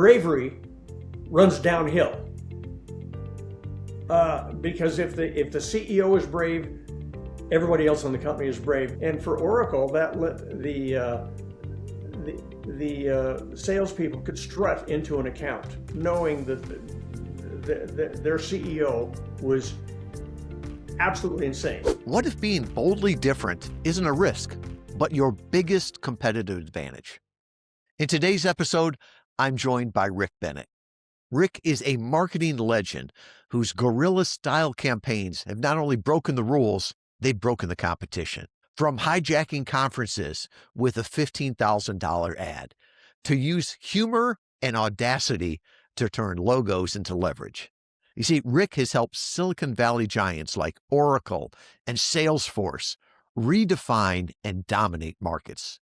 bravery runs downhill. Because if the CEO is brave, everybody else in the company is brave. And for Oracle, that let the salespeople could strut into an account, knowing that their CEO was absolutely insane. What if being boldly different isn't a risk, but your biggest competitive advantage? In today's episode, I'm joined by Rick Bennett. Rick is a marketing legend whose guerrilla-style campaigns have not only broken the rules, they've broken the competition. From hijacking conferences with a $15,000 ad, to use humor and audacity to turn logos into leverage. You see, Rick has helped Silicon Valley giants like Oracle and Salesforce redefine and dominate markets.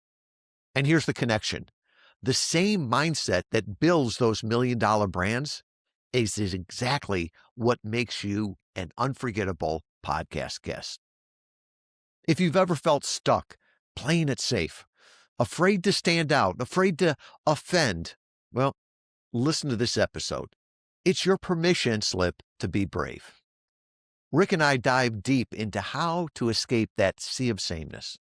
And here's the connection. The same mindset that builds those million-dollar brands is exactly what makes you an unforgettable podcast guest. If you've ever felt stuck, playing it safe, afraid to stand out, afraid to offend, well, listen to this episode. It's your permission slip to be brave. Rick and I dive deep into how to escape that sea of sameness,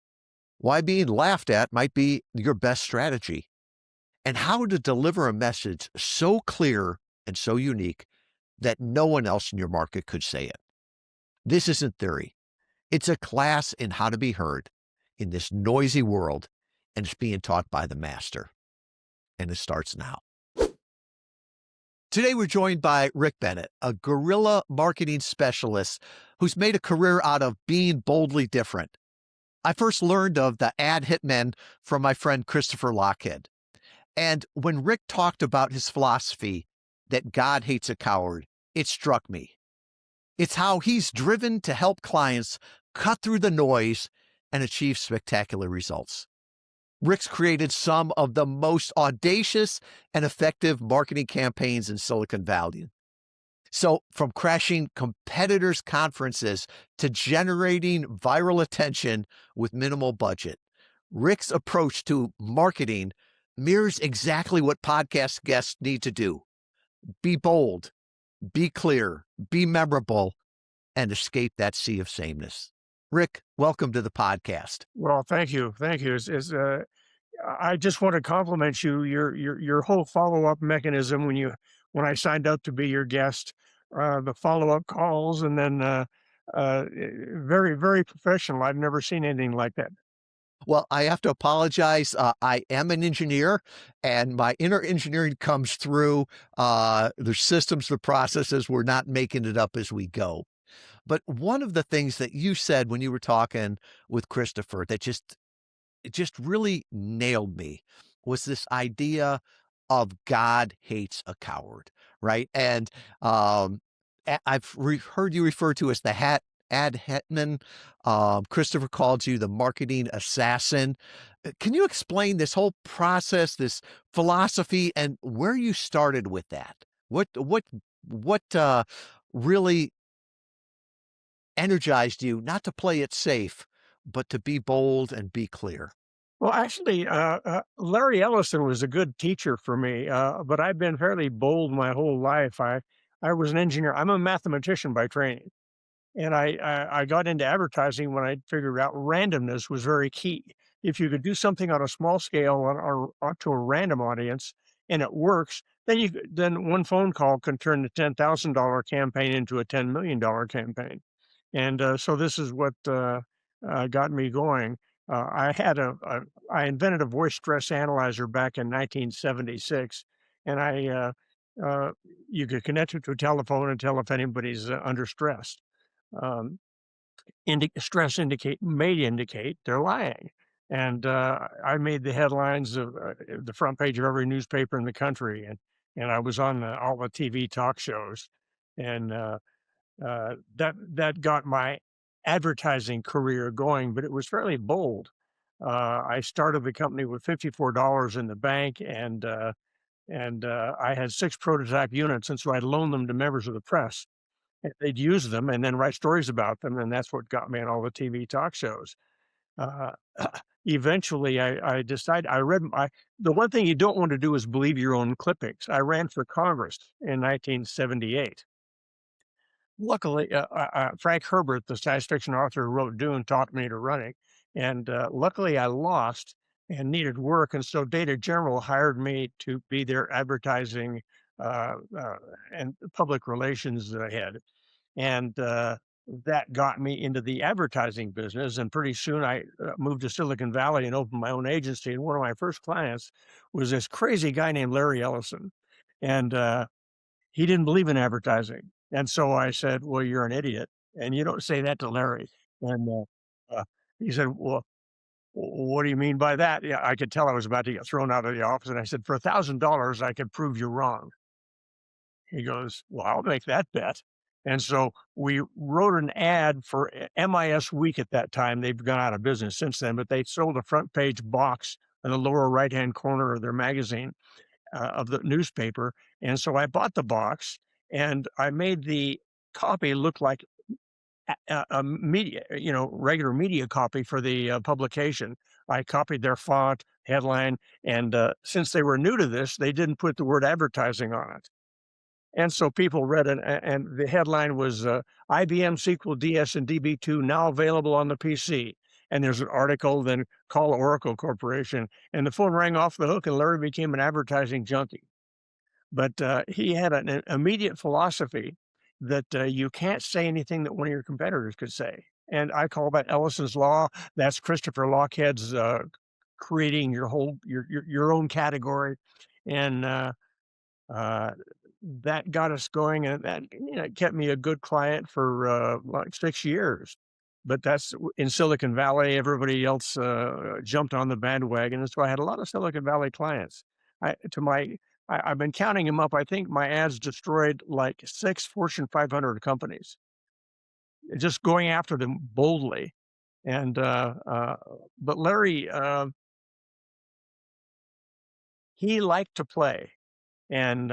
why being laughed at might be your best strategy, and how to deliver a message so clear and so unique that no one else in your market could say it. This isn't theory. It's a class in how to be heard in this noisy world, and it's being taught by the master. And it starts now. Today, we're joined by Rick Bennett, a guerrilla marketing specialist who's made a career out of being boldly different. I first learned of the ad hitmen from my friend Christopher Lockhead. And when Rick talked about his philosophy that God hates a coward, it struck me. It's how he's driven to help clients cut through the noise and achieve spectacular results. Rick's created some of the most audacious and effective marketing campaigns in Silicon Valley. So from crashing competitors' conferences to generating viral attention with minimal budget, Rick's approach to marketing mirrors exactly what podcast guests need to do. Be bold, be clear, be memorable, and escape that sea of sameness. Rick, welcome to the podcast. Well, thank you. Thank you. I just want to compliment you, your whole follow-up mechanism when I signed up to be your guest, the follow-up calls, and then very, very professional. I've never seen anything like that. Well, I have to apologize. I am an engineer, and my inner engineering comes through. The systems, the processes, we're not making it up as we go. But one of the things that you said when you were talking with Christopher that just really nailed me was this idea of God hates a coward, right? And I've heard you refer to as the ad hitman. Christopher called you the marketing assassin. Can you explain this whole process, this philosophy, and where you started with that? What really energized you not to play it safe, but to be bold and be clear? Well, actually, Larry Ellison was a good teacher for me, but I've been fairly bold my whole life. I was an engineer. I'm a mathematician by training. And I got into advertising when I figured out randomness was very key. If you could do something on a small scale or to a random audience and it works, then one phone call can turn the $10,000 campaign into a $10 million campaign. And so this is what got me going. I invented a voice stress analyzer back in 1976, and you could connect it to a telephone and tell if anybody's under stress. Um, Stress may indicate they're lying. And I made the headlines of the front page of every newspaper in the country, and I was on all the TV talk shows, and that got my advertising career going. But it was fairly bold. I started the company with $54 in the bank, and I had 6 prototype units, and so I'd loan them to members of the press. They'd use them and then write stories about them, and that's what got me on all the TV talk shows. Uh, eventually I decided I read the one thing you don't want to do is believe your own clippings. I ran for Congress in 1978. Luckily, Frank Herbert, the science fiction author who wrote Dune, taught me to running, and luckily I lost and needed work, and so Data General hired me to be their advertising uh, uh, and public relations head, and that got me into the advertising business. And pretty soon, I moved to Silicon Valley and opened my own agency. And one of my first clients was this crazy guy named Larry Ellison, and he didn't believe in advertising. And so I said, "Well, you're an idiot, and you don't say that to Larry." And he said, "Well, what do you mean by that?" Yeah, I could tell I was about to get thrown out of the office, and I said, "For $1,000, I could prove you wrong." He goes, "Well, I'll make that bet." And so we wrote an ad for MIS Week at that time. They've gone out of business since then, but they sold a front page box in the lower right-hand corner of their magazine, of the newspaper. And so I bought the box and I made the copy look like a media, regular media copy for the publication. I copied their font, headline, and since they were new to this, they didn't put the word advertising on it. And so people read it, and the headline was IBM SQL DS and DB2 now available on the PC. And there's an article, then call Oracle Corporation. And the phone rang off the hook, and Larry became an advertising junkie. But he had an immediate philosophy that you can't say anything that one of your competitors could say. And I call that Ellison's law. That's Christopher Lochhead's creating your own category. And uh, that got us going, and that, kept me a good client for, like 6 years. But that's in Silicon Valley, everybody else, jumped on the bandwagon, and so I had a lot of Silicon Valley clients. I to my I've been counting them up. I think my ads destroyed, like, 6 Fortune 500 companies, just going after them boldly. And, but Larry, he liked to play, and,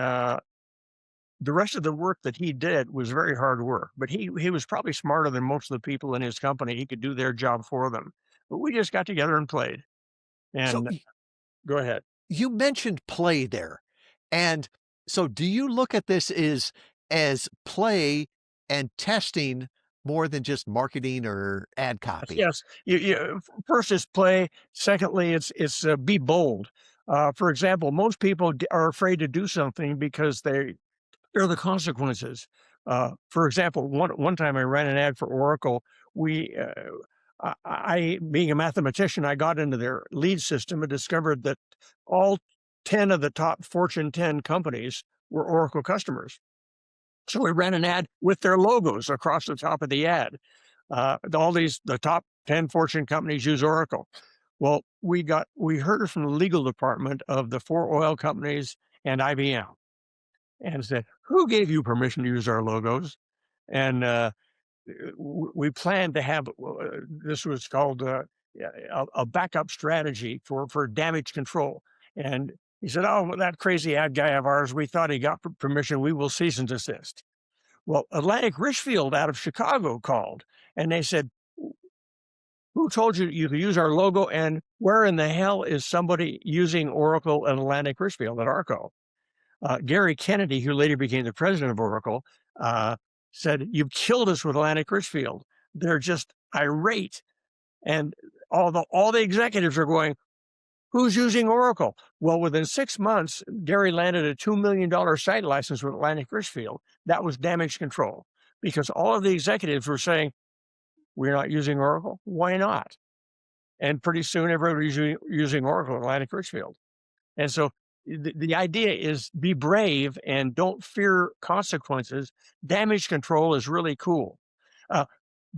the rest of the work that he did was very hard work, but he was probably smarter than most of the people in his company. He could do their job for them. But we just got together and played. So And go ahead. you mentioned play there. And so do you look at this as play and testing more than just marketing or ad copy? Yes, first is play. Secondly, it's be bold. For example, most people are afraid to do something because they fear the consequences. For example, one time I ran an ad for Oracle. We being a mathematician, I got into their lead system and discovered that all 10 of the top Fortune 10 companies were Oracle customers. So we ran an ad with their logos across the top of the ad. The top 10 Fortune companies use Oracle. Well, we heard from the legal department of the 4 oil companies and IBM, and said, "Who gave you permission to use our logos?" And we planned to have this was called yeah, a backup strategy for damage control. And he said, "Oh, well, that crazy ad guy of ours, we thought he got permission. We will cease and desist." Well, Atlantic Richfield out of Chicago called, and they said, "Who told you you could use our logo? And where in the hell is somebody using Oracle and Atlantic Richfield at Arco?" Gary Kennedy, who later became the president of Oracle, uh, said, "You've killed us with Atlantic Richfield. They're just irate." And all the executives are going, "Who's using Oracle?" Well, within 6 months, Gary landed a $2 million site license with Atlantic Richfield. That was damage control because all of the executives were saying, "We're not using Oracle. Why not?" And pretty soon, everybody's using Oracle and Atlantic Richfield. And so the idea is be brave and don't fear consequences. Damage control is really cool. Uh,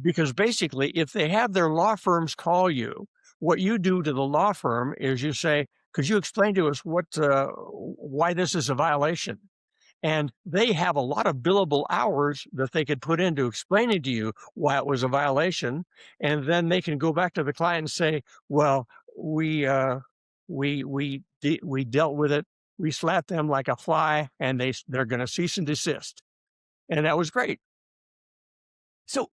because basically, if they have their law firms call you, what you do to the law firm is you say, "Could you explain to us why this is a violation?" And they have a lot of billable hours that they could put into explaining to you why it was a violation, and then they can go back to the client and say, "Well, we dealt with it. We slapped them like a fly, and they're going to cease and desist." And that was great. So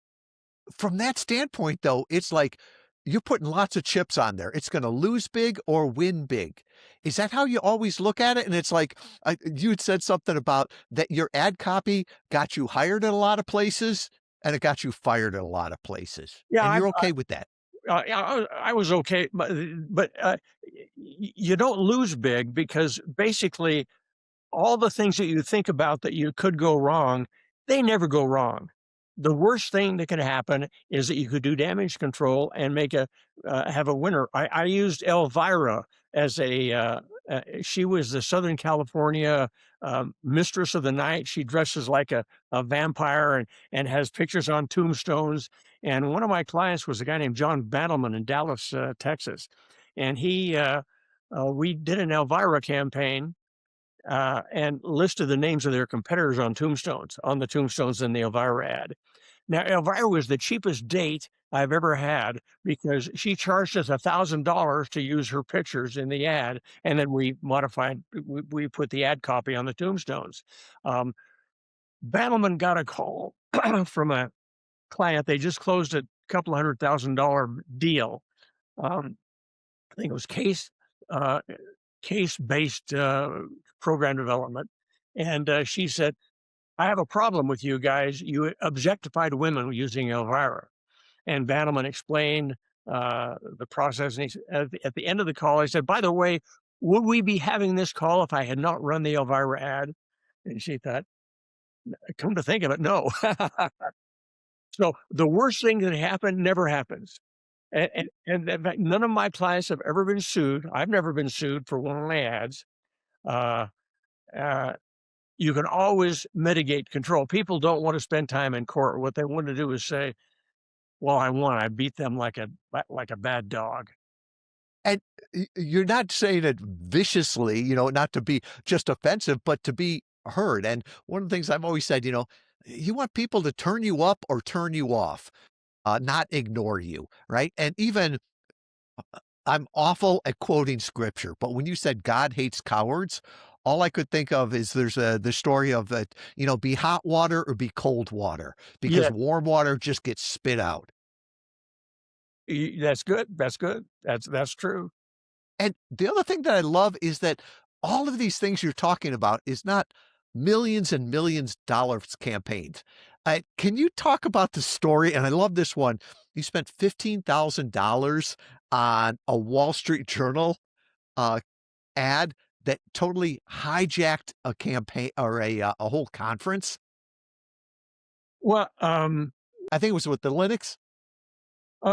from that standpoint, though, it's like you're putting lots of chips on there. It's gonna lose big or win big. Is that how you always look at it? And it's like, you had said something about that your ad copy got you hired at a lot of places, and it got you fired at a lot of places, Yeah, and you're okay with that. yeah, I was okay, but you don't lose big because basically all the things that you think about that you could go wrong, they never go wrong. The worst thing that could happen is that you could do damage control and make a have a winner. I used Elvira as she was the Southern California mistress of the night. She dresses like a vampire and has pictures on tombstones. And one of my clients was a guy named John Battleman in Dallas, Texas, and we did an Elvira campaign and listed the names of their competitors on the tombstones in the Elvira ad. Now, Elvira was the cheapest date I've ever had because she charged us $1,000 to use her pictures in the ad, and then we put the ad copy on the tombstones. Um, Battleman got a call from a client. They just closed a couple $100,000 deal. Um, I think it was uh, case-based program development, and she said, "I have a problem with you guys. You objectified women using Elvira." And Bannerman explained the process. And at the end of the call, I said, "By the way, would we be having this call if I had not run the Elvira ad?" And she thought, "Come to think of it, no." So the worst thing that happened never happens. And in fact, none of my clients have ever been sued. I've never been sued for one of my ads. Uh, uh, you can always mitigate control. People don't want to spend time in court. What they want to do is say, "Well, I won. I beat them like a bad dog." And you're not saying it viciously, not to be just offensive, but to be heard. And one of the things I've always said, you want people to turn you up or turn you off, not ignore you, right? And even I'm awful at quoting scripture, but when you said God hates cowards, all I could think of is there's the story of that, be hot water or be cold water, because Yeah, warm water just gets spit out. that's good. That's good. That's true. And the other thing that I love is that all of these things you're talking about is not millions and millions dollars campaigns. Can you talk about the story? And I love this one. You spent $15,000 on a Wall Street Journal uh, ad that totally hijacked a campaign or a whole conference. Well, I think it was with the Linux.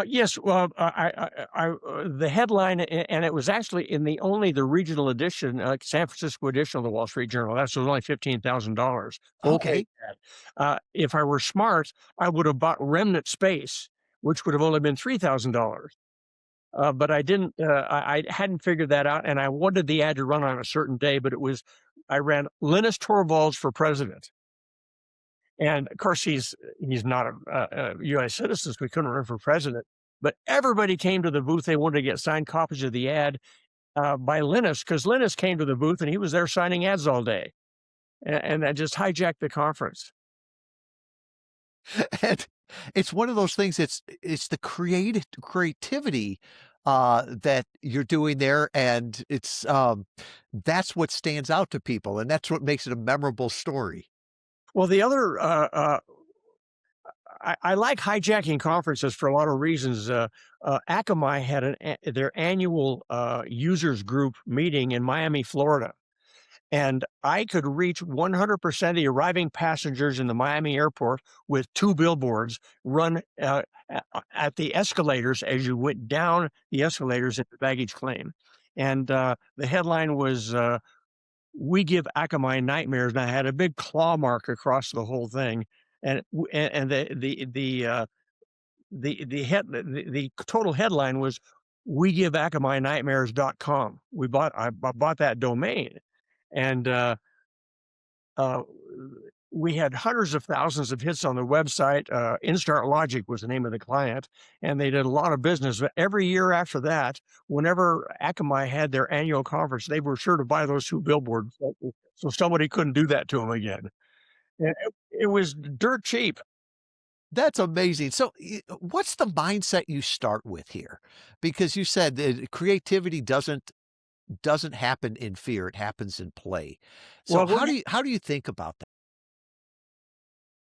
yes. Well, the headline, and it was actually in the regional edition, San Francisco edition of the Wall Street Journal. That was only $15,000. Full page Okay. ad. If I were smart, I would have bought remnant space, which would have only been $3,000. But I didn't. I hadn't figured that out, and I wanted the ad to run on a certain day. But I ran Linus Torvalds for president. And of course, he's not a U.S. citizen, so we couldn't run for president. But everybody came to the booth. They wanted to get signed copies of the ad by Linus because Linus came to the booth and he was there signing ads all day, and that just hijacked the conference. And it's one of those things, it's the creativity, that you're doing there, and that's what stands out to people, and that's what makes it a memorable story. Well, the other I like hijacking conferences for a lot of reasons. Akamai had their annual users group meeting in Miami, Florida. And I could reach 100% of the arriving passengers in the Miami airport with 2 billboards run at the escalators as you went down the escalators at the baggage claim. And the headline was, "We give Akamai nightmares." And I had a big claw mark across the whole thing. And the total headline was, "We give Akamai nightmares.com." I bought that domain. And uh, we had hundreds of thousands of hits on the website. Instart Logic was the name of the client, and they did a lot of business. But every year after that, whenever Akamai had their annual conference, they were sure to buy those 2 billboards, so somebody couldn't do that to them again. And it was dirt cheap. That's amazing. So, what's the mindset you start with here? Because you said that creativity doesn't happen in fear; it happens in play. So, Well, what how do you think about that?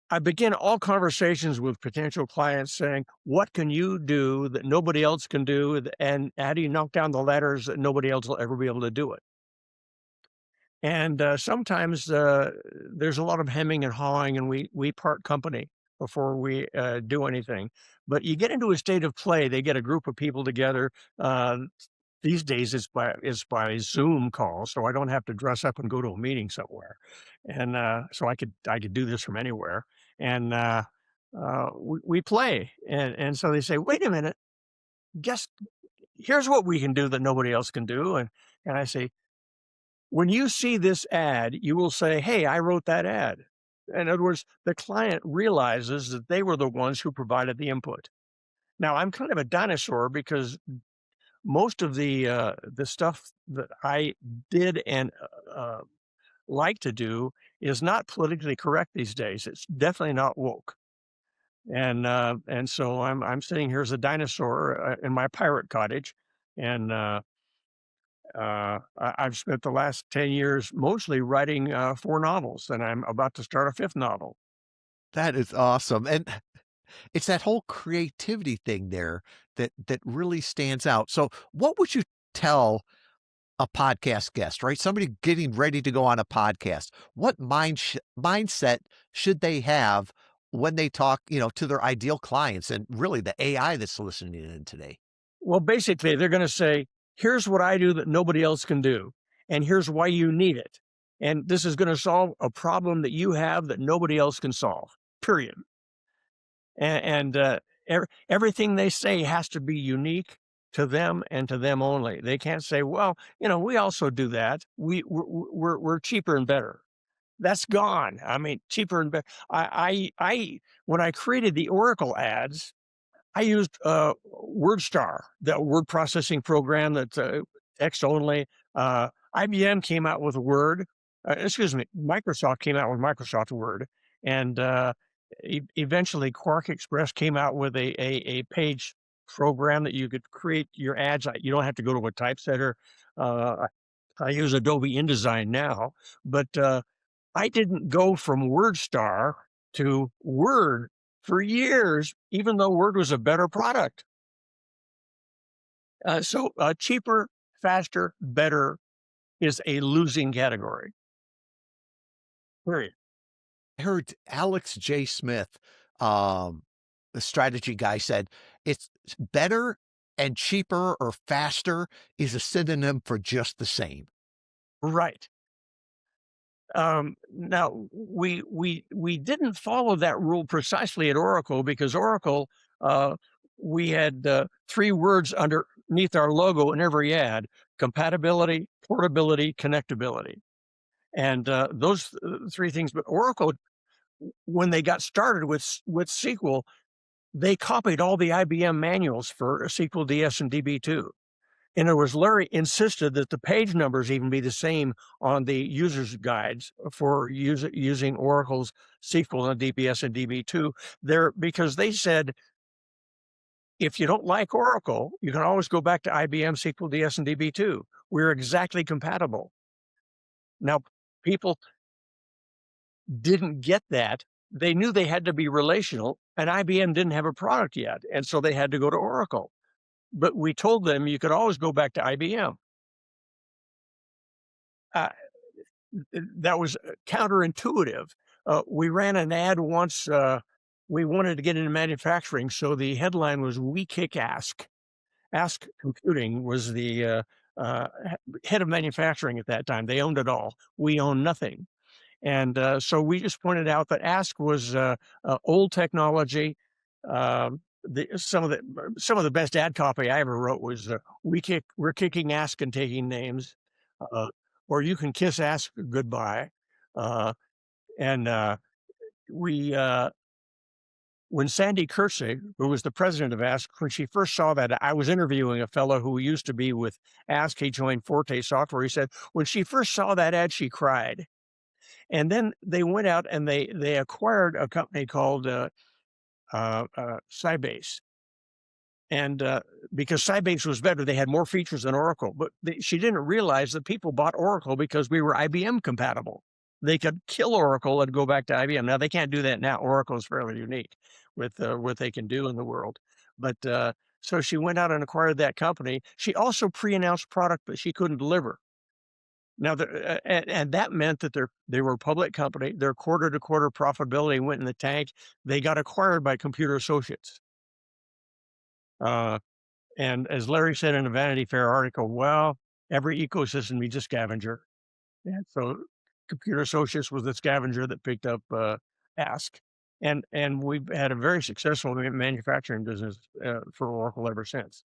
I begin all conversations with potential clients saying, "What can you do that nobody else can do? And how do you knock down the ladders that nobody else will ever be able to do it?" And sometimes there's a lot of hemming and hawing, and we part company before we do anything. But you get into a state of play. They get a group of people together. Uh, these days, it's by Zoom call, so I don't have to dress up and go to a meeting somewhere, and so I could do this from anywhere. And we play, and so they say, "Wait a minute, guess here's what we can do that nobody else can do," and I say, when you see this ad, you will say, "Hey, I wrote that ad." In other words, the client realizes that they were the ones who provided the input. Now, I'm kind of a dinosaur because most of the stuff that I did and like to do is not politically correct these days. It's definitely not woke. And so I'm sitting here as a dinosaur in my pirate cottage, and I've spent the last 10 years mostly writing 4 novels, and I'm about to start a 5th novel. That is awesome, and it's that whole creativity thing there that really stands out. So, what would you tell a podcast guest, right? Somebody getting ready to go on a podcast. What mindset should they have when they talk, to their ideal clients and really the AI that's listening in today? Well, basically, they're gonna say, "Here's what I do that nobody else can do, and here's why you need it. And this is gonna solve a problem that you have that nobody else can solve, period." And everything they say has to be unique to them and to them only. They can't say, "Well, we also do that. We're cheaper and better." That's gone. I mean, cheaper and better. When I created the Oracle ads, I used WordStar, that word processing program that's text only. IBM came out with Word. Excuse me, Microsoft came out with Microsoft Word, and eventually Quark Express came out with a page program that you could create your ads. You don't have to go to a typesetter. I use Adobe InDesign now, but I didn't go from WordStar to Word for years, even though Word was a better product. So cheaper, faster, better is a losing category. Period. I heard Alex J. Smith, um, the strategy guy, said it's better and cheaper or faster is a synonym for just the same. Right. Now we didn't follow that rule precisely at Oracle because Oracle, uh, we had 3 words underneath our logo in every ad: compatibility, portability, connectability, and those 3 things. But Oracle, when they got started with SQL, they copied all the IBM manuals for SQL DS and DB2. In other words, Larry insisted that the page numbers even be the same on the user's guides for using Oracle's SQL and DBS and DB2 there, because they said, if you don't like Oracle, you can always go back to IBM SQL DS and DB2. We're exactly compatible. Now, people didn't get that. They knew they had to be relational, and IBM didn't have a product yet. And so they had to go to Oracle. But we told them you could always go back to IBM. Uh, that was counterintuitive. We ran an ad once. We wanted to get into manufacturing, so the headline was "We Kick Ask." Ask Computing was the head of manufacturing at that time. They owned it all. We own nothing. And so we just pointed out that Ask was old technology. Some of the best ad copy I ever wrote was we're kicking Ask and taking names, uh, or you can kiss Ask goodbye. Uh, and we When Sandy Kersig, who was the president of Ask, when she first saw that, I was interviewing a fellow who used to be with Ask. He joined Forte Software. He said when she first saw that ad, she cried. And then they went out and they acquired a company called Sybase. And because Sybase was better, they had more features than Oracle. But she didn't realize that people bought Oracle because we were IBM compatible. They could kill Oracle and go back to IBM. Now they can't do that now. Oracle is fairly unique with what they can do in the world. But so she went out and acquired that company. She also pre-announced product that she couldn't deliver. Now, and that meant that they were a public company. Their quarter-to-quarter profitability went in the tank. They got acquired by Computer Associates. Uh, and as Larry said in a Vanity Fair article, well, every ecosystem needs a scavenger. And so Computer Associates was the scavenger that picked up Ask. And we've had a very successful manufacturing business for Oracle ever since.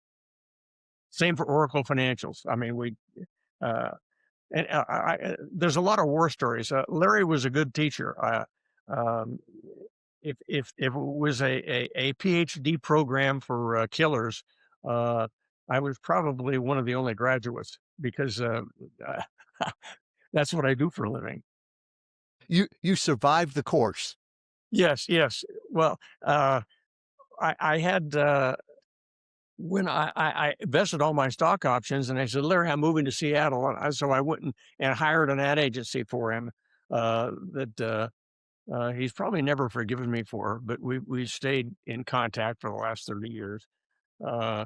Same for Oracle Financials. I mean, uh, there's a lot of war stories. Larry was a good teacher. Um, if it was a PhD program for killers, uh, I was probably one of the only graduates because uh, that's what I do for a living. You survived the course. Yes, yes. Well, I had when I vested all my stock options, and I said, Larry, I'm moving to Seattle, so I went and hired an ad agency for him. That he's probably never forgiven me for, but we stayed in contact for the last 30 years. Uh,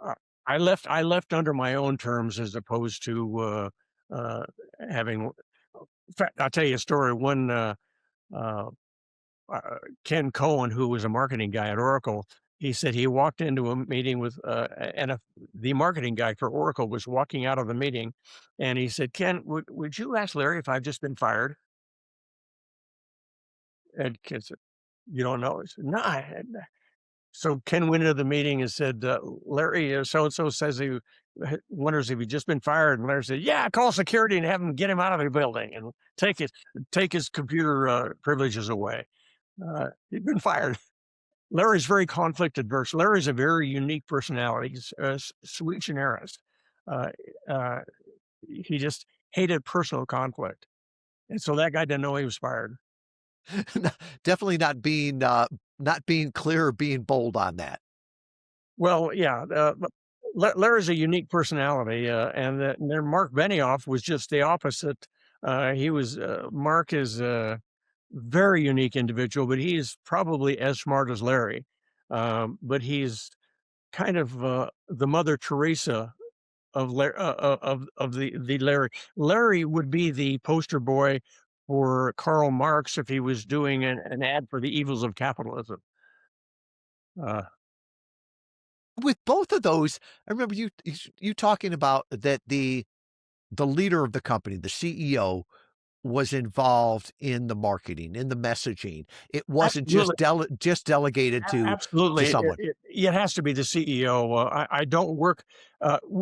uh, I left under my own terms as opposed to uh, having. In fact, I'll tell you a story. Uh, uh, Ken Cohen, who was a marketing guy at Oracle, he said he walked into a meeting with, the marketing guy for Oracle was walking out of the meeting, and he said, "Ken, would you ask Larry if I've just been fired?" And Ken said, "You don't know?" He said, "No, I hadn't." So Ken went into the meeting and said, "Larry, so and so says he wonders if he's just been fired." And Larry said, "Yeah, call security and have him get him out of the building and take his computer privileges away." He'd been fired. Larry's very conflict adverse. Larry's a very unique personality. He's sui generis. Uh, uh, he just hated personal conflict, and so that guy didn't know he was fired. Definitely not being clear or being bold on that. Well, yeah, but Larry's a unique personality, and then Mark Benioff was just the opposite. Mark is a very unique individual, but he's probably as smart as Larry. But he's kind of the Mother Teresa of the Larry. Larry would be the poster boy for Karl Marx if he was doing an ad for the evils of capitalism. Uh, With both of those, I remember you talking about that the leader of the company, the CEO, was involved in the marketing, in the messaging. It wasn't Absolutely. just delegated to Absolutely, someone. it has to be the CEO. I don't work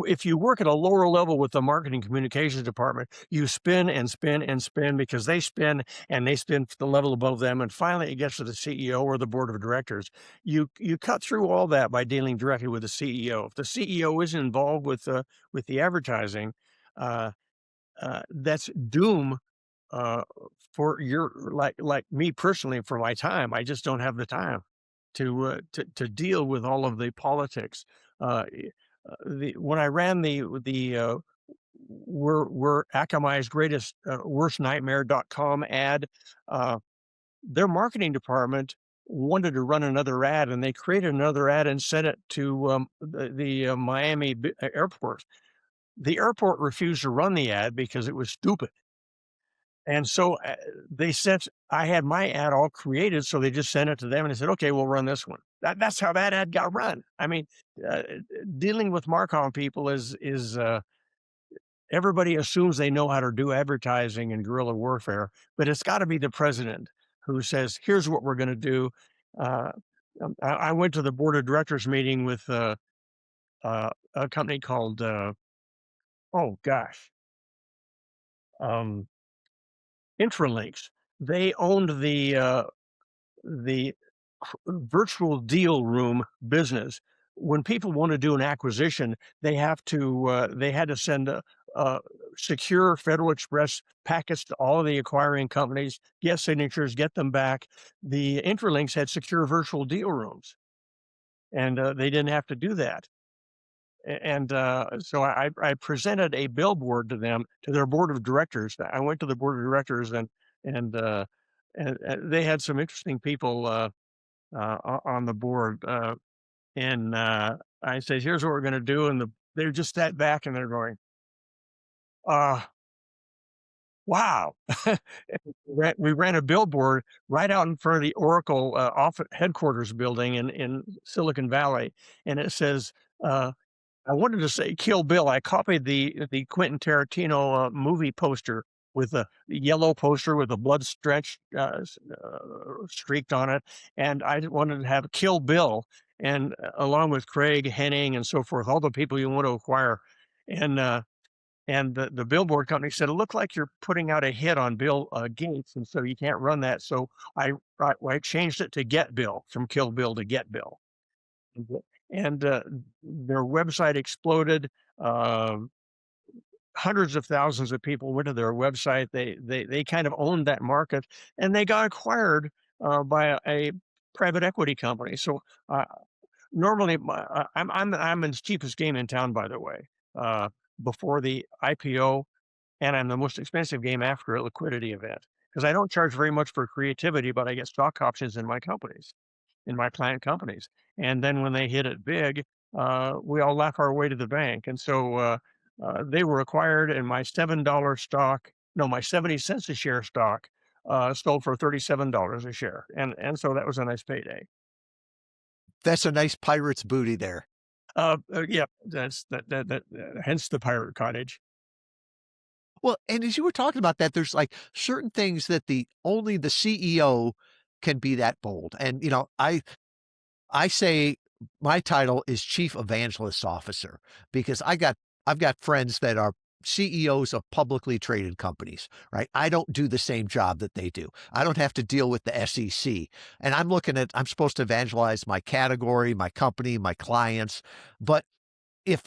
if you work at a lower level with the marketing communications department, you spin and spin and spin because they spin and they spin to the level above them, and finally it gets to the CEO or the board of directors. You cut through all that by dealing directly with the CEO. If the CEO isn't involved with the advertising, uh, that's doom uh, for your like me personally for my time. I just don't have the time to deal with all of the politics. The when I ran the we're Akamai's greatest worst nightmare.com ad, uh, their marketing department wanted to run another ad, and they created another ad and sent it to Miami airport. The airport refused to run the ad because it was stupid. And so, they sent I had my ad all created, so they just sent it to them and they said, "Okay, we'll run this one." That's how that ad got run. I mean, dealing with Marcom people is everybody assumes they know how to do advertising and guerrilla warfare, but it's gotta be the president who says, "Here's what we're gonna do." Uh, I went to the board of directors meeting with, a company called, oh gosh, um, Intralinks. They owned the virtual deal room business. When people want to do an acquisition, they had to send secure Federal Express packets to all of the acquiring companies, get signatures, get them back. The Interlinks had secure virtual deal rooms, and they didn't have to do that. So I presented a billboard to them, to their board of directors. I went to the board of directors, and they had some interesting people on the board. I said, "Here's what we're going to do," and they just sat back and they're going, "Uh, wow!" We ran a billboard right out in front of the Oracle office headquarters building in Silicon Valley, and it says. I wanted to say Kill Bill. I copied the Quentin Tarantino, movie poster with a yellow poster with a blood stretch, streaked on it, and I wanted to have Kill Bill, and along with Craig, Henning, and so forth, all the people you want to acquire, and, uh, and the billboard company said, "It looked like you're putting out a hit on Bill, Gates, and so you can't run that." So I changed it to Get Bill, from Kill Bill to Get Bill. And their website exploded. Um, Hundreds of thousands of people went to their website. They kind of owned that market, and they got acquired by a private equity company. So uh, normally, I'm in the cheapest game in town, by the way. Before the IPO, and I'm the most expensive game after a liquidity event because I don't charge very much for creativity, but I get stock options in my companies, in my client companies. And then when they hit it big, we all laugh our way to the bank. And so they were acquired, and my $7 stock, no, my 70 cents a share stock sold for $37 a share. And so that was a nice payday. That's a nice pirate's booty there. Yeah, hence the pirate cottage. Well, and as you were talking about that, there's like certain things that only the CEO can be that bold. And I say my title is Chief Evangelist Officer because I've got friends that are CEOs of publicly traded companies, right? I don't do the same job that they do. I don't have to deal with the SEC. And I'm supposed to evangelize my category, my company, my clients. But if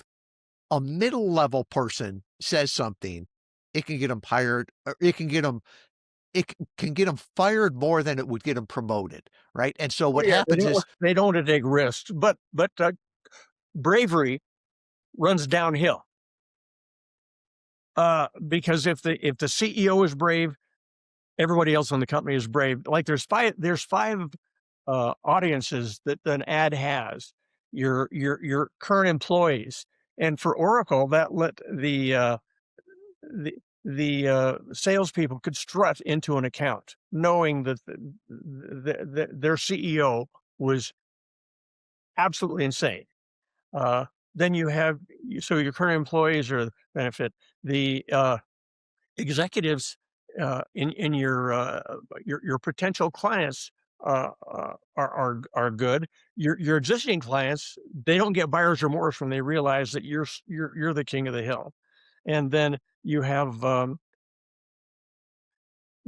a middle level person says something, it can get them hired, or it can get them fired more than it would get them promoted, right? And so Oh, what yeah, happens is they don't want to take risks, but bravery runs downhill. Because if the CEO is brave, everybody else in the company is brave. Like there's five audiences that an ad has. Your current employees, and for Oracle, that let the salespeople could strut into an account, knowing that their CEO was absolutely insane. Uh, then you have so your current employees are the benefit. The executives in your potential clients are good. Your existing clients, they don't get buyer's remorse when they realize that you're the king of the hill. And then you have the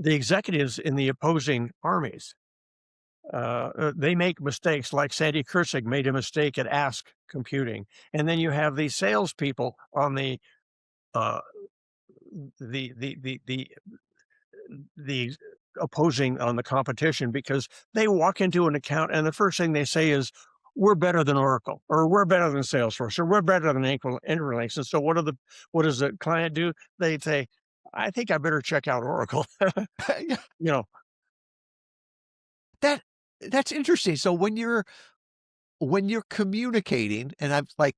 executives in the opposing armies. They make mistakes, like Sandy Kursig made a mistake at Ask Computing, and then you have the salespeople on uh, the the opposing on the competition because they walk into an account and the first thing they say is, "We're better than Oracle," or "We're better than Salesforce," or "We're better than Interlinks." And so what does the client do? They say, "I think I better check out Oracle." yeah, You know, that that's interesting. So when you're communicating, and I'm like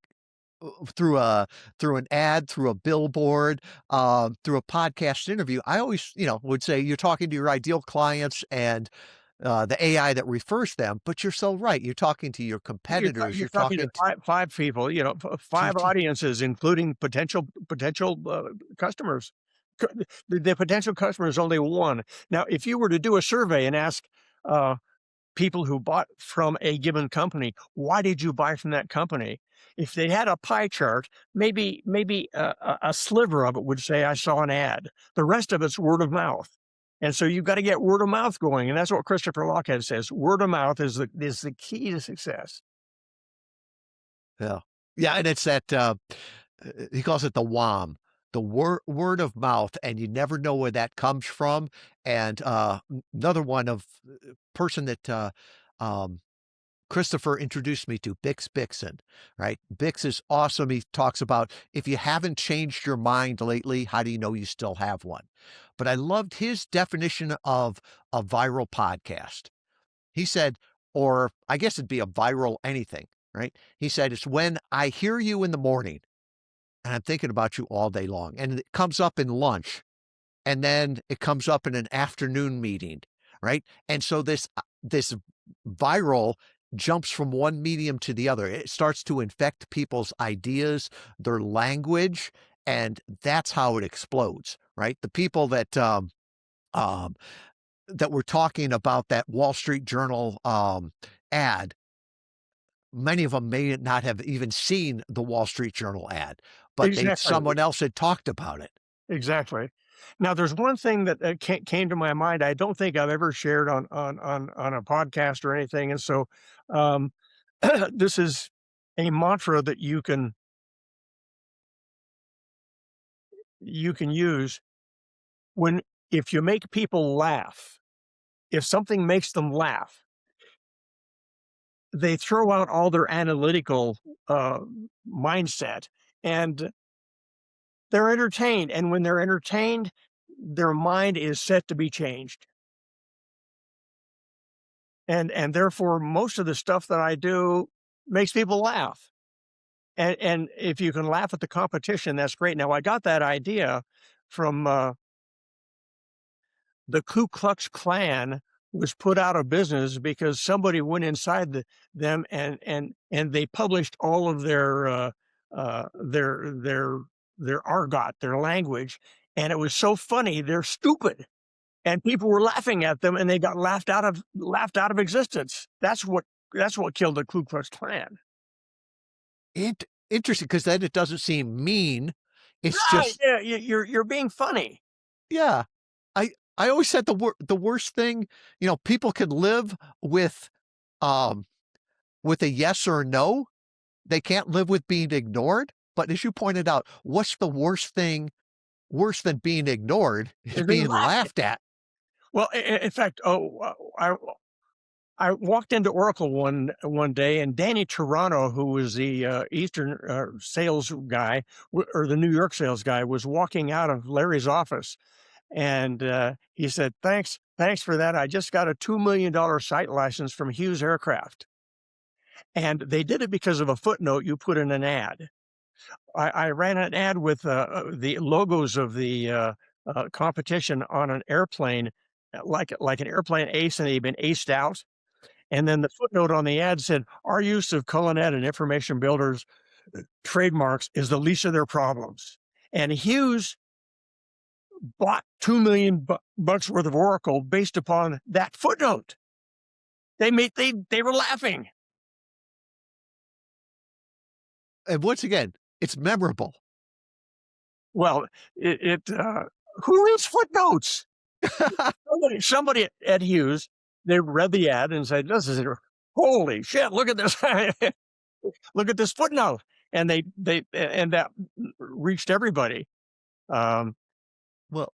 through an ad, through a billboard, through a podcast interview, I always would say you're talking to your ideal clients and the AI that refers them. But you're so right. You're talking to your competitors. you're You're talking to talking to, five people, to, five to audiences, including potential customers. The potential customer is only one. Now, if you were to do a survey and ask uh, people who bought from a given company, why did you buy from that company? If they had a pie chart, maybe a sliver of it would say, "I saw an ad." The rest of it's word of mouth. And so you've got to get word of mouth going. And that's what Christopher Lochhead says. Word of mouth is the key to success. yeah, yeah, and it's that he calls it the WOM. the word of mouth, and you never know where that comes from. And another one of person that um, Christopher introduced me to, Bix Bixen, right? Bix is awesome. He talks about if you haven't changed your mind lately, how do you know you still have one? But I loved his definition of a viral podcast. He said, or I guess it'd be a viral anything, right? He said, it's when I hear you in the morning and I'm thinking about you all day long. And it comes up in lunch, and then it comes up in an afternoon meeting, right? And so this viral jumps from one medium to the other. It starts to infect people's ideas, their language, and that's how it explodes, right? The people um, that were talking about that Wall Street Journal ad, many of them may not have even seen the Wall Street Journal ad, but Exactly. someone else had talked about it. Exactly. Now, there's one thing that came to my mind. I don't think I've ever shared on a podcast or anything, and so um, this is a mantra that you can use when if you make people laugh. If something makes them laugh, they throw out all their analytical uh, mindset and they're entertained. And when they're entertained, their mind is set to be changed. And therefore, most of the stuff that I do makes people laugh. And if you can laugh at the competition, that's great. Now, I got that idea from the Ku Klux Klan was put out of business because somebody went inside them and they published all of uh, their their their argot, their language, and it was so funny. They're stupid, and people were laughing at them, and they got laughed out of existence. That's what killed the Ku Klux Klan. Interesting, because then it doesn't seem mean. It's Right? just, Yeah, you're being funny. yeah. I always said the worst thing, people can live um with a yes or a no. They can't live with being ignored. But as you pointed out, what's the worst thing worse than being ignored is They're being being laughed. laughed at. Well, in fact, I walked into Oracle one day, and Danny Toronto, who was the Eastern sales guy or the New York sales guy, was walking out of Larry's office, and he said, "Thanks for that. I just got a $2 million site license from Hughes Aircraft, and they did it because of a footnote you put in an ad. I ran an ad with the logos of the competition on an airplane, like an airplane ace, and they've been aced out." And then the footnote on the ad said, "Our use of Culinet and Information Builders trademarks is the least of their problems." And Hughes bought $2 million worth of Oracle based upon that footnote. They were laughing. And once again, it's memorable. Well, who reads footnotes? Somebody at Hughes, they read the ad and said, "This is holy shit! Look at this! Look at this footnote!" And that reached everybody. Um, Well,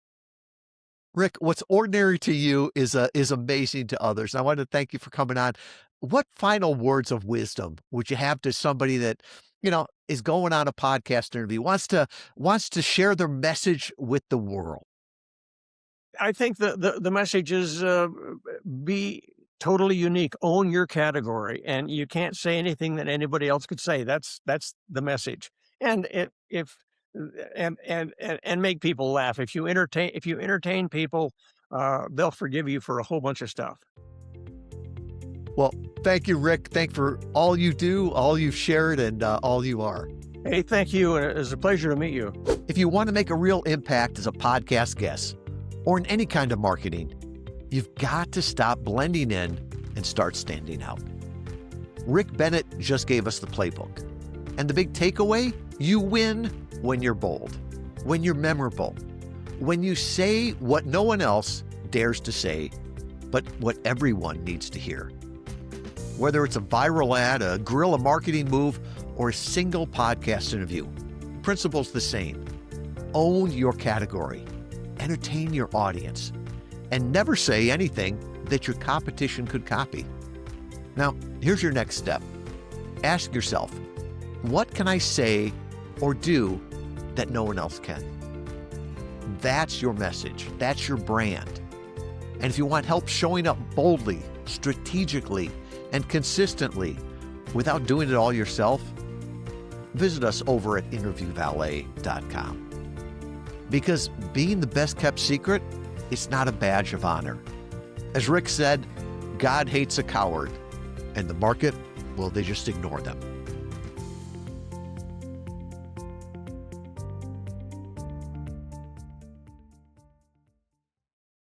Rick, what's ordinary to you is amazing to others. I want to thank you for coming on. What final words of wisdom would you have to somebody that, is going on a podcast interview, wants to share their message with the world? I think the message is be totally unique, own your category, and you can't say anything that anybody else could say. That's the message, and it, if and make people laugh. If you entertain people, they'll forgive you for a whole bunch of stuff. Well, thank you, Rick. Thank for all you do, all you've shared, and all you are. Hey, thank you. And it's a pleasure to meet you. If you want to make a real impact as a podcast guest or in any kind of marketing, you've got to stop blending in and start standing out. Rick Bennett just gave us the playbook. And the big takeaway, you win when you're bold, when you're memorable, when you say what no one else dares to say, but what everyone needs to hear. Whether it's a viral ad, a guerrilla marketing move, or a single podcast interview, principle's the same. Own your category, entertain your audience, and never say anything that your competition could copy. Now, here's your next step. Ask yourself, what can I say or do that no one else can? That's your message. That's your brand. And if you want help showing up boldly, strategically, and consistently without doing it all yourself, visit us over at interviewvalet.com. Because being the best kept secret, it's not a badge of honor. As Rick said, God hates a coward, and the market, well, they just ignore them.